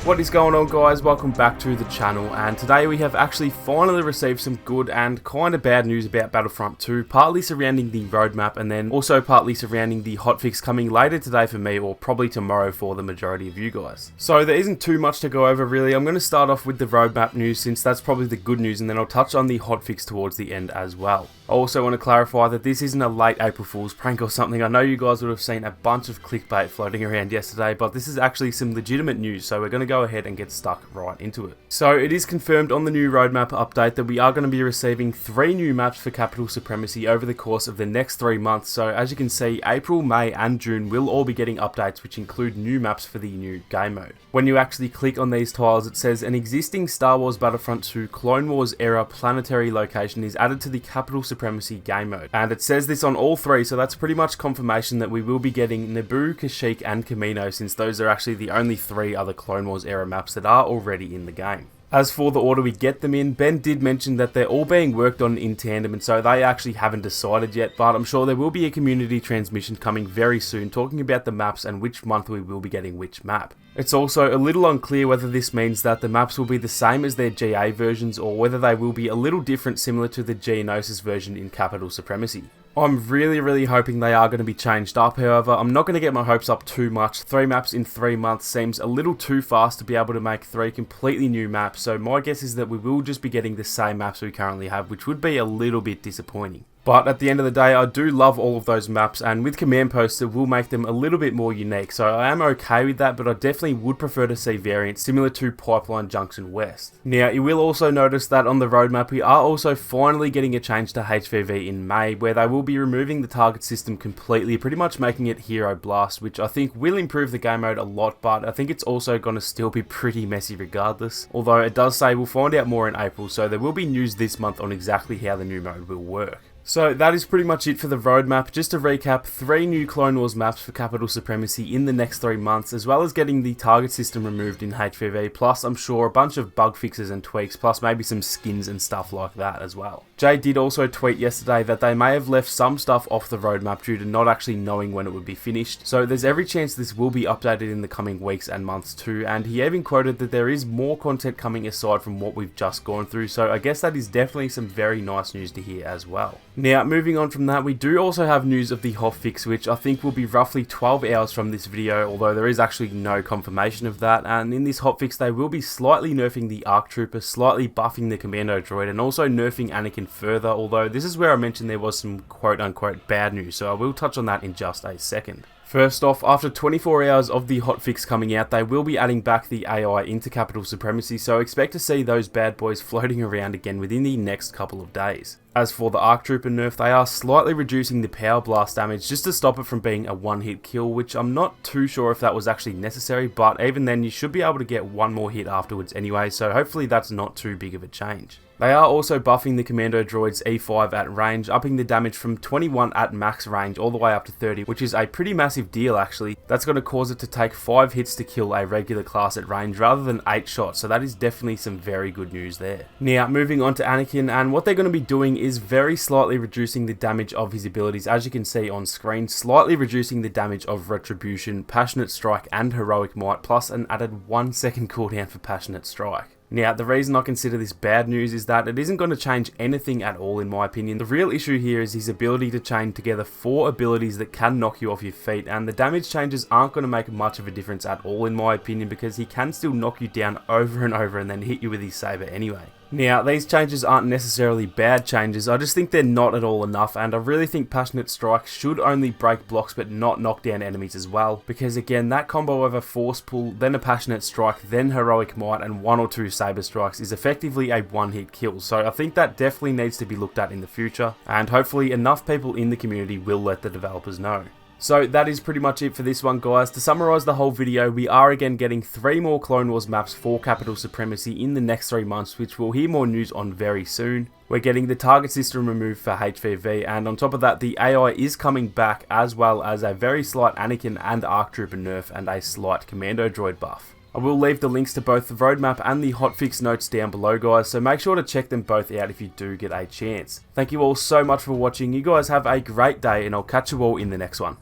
What is going on, guys? Welcome back to the channel, and today we have actually finally received some good and kind of bad news about Battlefront 2, partly surrounding the roadmap and then also partly surrounding the hotfix coming later today for me, or probably tomorrow for the majority of you guys. So there isn't too much to go over really. I'm going to start off with the roadmap news since that's probably the good news, and then I'll touch on the hotfix towards the end as well. I also want to clarify that this isn't a late April Fool's prank or something. I know you guys would have seen a bunch of clickbait floating around yesterday, but this is actually some legitimate news, so we're going to go ahead and get stuck right into it. So it is confirmed on the new roadmap update that we are going to be receiving 3 new maps for Capital Supremacy over the course of the next 3 months. So as you can see, April, May and June will all be getting updates which include new maps for the new game mode. When you actually click on these tiles, it says an existing Star Wars Battlefront 2 Clone Wars era planetary location is added to the Capital Supremacy game mode, and it says this on all 3, so that's pretty much confirmation that we will be getting Naboo, Kashyyyk and Kamino, since those are actually the only 3 other Clone Wars era maps that are already in the game. As for the order we get them in, Ben did mention that they're all being worked on in tandem, and so they actually haven't decided yet, but I'm sure there will be a community transmission coming very soon talking about the maps and which month we will be getting which map. It's also a little unclear whether this means that the maps will be the same as their GA versions or whether they will be a little different, similar to the Geonosis version in Capital Supremacy. I'm really hoping they are going to be changed up. However, I'm not going to get my hopes up too much. 3 maps in 3 months seems a little too fast to be able to make 3 completely new maps, so my guess is that we will just be getting the same maps we currently have, which would be a little bit disappointing. But at the end of the day, I do love all of those maps, and with command posts it will make them a little bit more unique, so I am okay with that, but I definitely would prefer to see variants similar to Pipeline Junction West. Now, you will also notice that on the roadmap we are also finally getting a change to HVV in May, where they will be removing the target system completely, pretty much making it Hero Blast, which I think will improve the game mode a lot, but I think it's also going to still be pretty messy regardless. Although it does say we'll find out more in April, so there will be news this month on exactly how the new mode will work. So that is pretty much it for the roadmap. Just to recap, 3 new Clone Wars maps for Capital Supremacy in the next 3 months, as well as getting the target system removed in HVV, plus I'm sure a bunch of bug fixes and tweaks, plus maybe some skins and stuff like that as well. Jay did also tweet yesterday that they may have left some stuff off the roadmap due to not actually knowing when it would be finished, so there's every chance this will be updated in the coming weeks and months too, and he even quoted that there is more content coming aside from what we've just gone through, so I guess that is definitely some very nice news to hear as well. Now, moving on from that, we do also have news of the hotfix, which I think will be roughly 12 hours from this video, although there is actually no confirmation of that. And in this hotfix, they will be slightly nerfing the ARC Trooper, slightly buffing the Commando Droid, and also nerfing Anakin further, although this is where I mentioned there was some quote-unquote bad news, so I will touch on that in just a second. First off, after 24 hours of the hotfix coming out, they will be adding back the AI into Capital Supremacy, so expect to see those bad boys floating around again within the next couple of days. As for the ARC Trooper nerf, they are slightly reducing the power blast damage just to stop it from being a one-hit kill, which I'm not too sure if that was actually necessary, but even then you should be able to get one more hit afterwards anyway, so hopefully that's not too big of a change. They are also buffing the Commando Droid's E5 at range, upping the damage from 21 at max range all the way up to 30, which is a pretty massive deal actually. That's going to cause it to take 5 hits to kill a regular class at range rather than 8 shots, so that is definitely some very good news there. Now, moving on to Anakin, and what they're going to be doing is very slightly reducing the damage of his abilities, as you can see on screen, slightly reducing the damage of Retribution, Passionate Strike and Heroic Might, plus an added 1 second cooldown for Passionate Strike. Now, the reason I consider this bad news is that it isn't going to change anything at all in my opinion. The real issue here is his ability to chain together 4 abilities that can knock you off your feet, and the damage changes aren't going to make much of a difference at all in my opinion, because he can still knock you down over and over and then hit you with his saber anyway. Now, these changes aren't necessarily bad changes, I just think they're not at all enough, and I really think Passionate Strike should only break blocks but not knock down enemies as well, because again, that combo of a Force Pull, then a Passionate Strike, then Heroic Might, and 1 or 2 Saber Strikes is effectively a one-hit kill, so I think that definitely needs to be looked at in the future, and hopefully enough people in the community will let the developers know. So that is pretty much it for this one, guys. To summarise the whole video, we are again getting 3 more Clone Wars maps for Capital Supremacy in the next 3 months, which we'll hear more news on very soon. We're getting the target system removed for HVV, and on top of that, the AI is coming back, as well as a very slight Anakin and ARC Trooper nerf and a slight Commando Droid buff. I will leave the links to both the roadmap and the hotfix notes down below, guys, so make sure to check them both out if you do get a chance. Thank you all so much for watching. You guys have a great day, and I'll catch you all in the next one.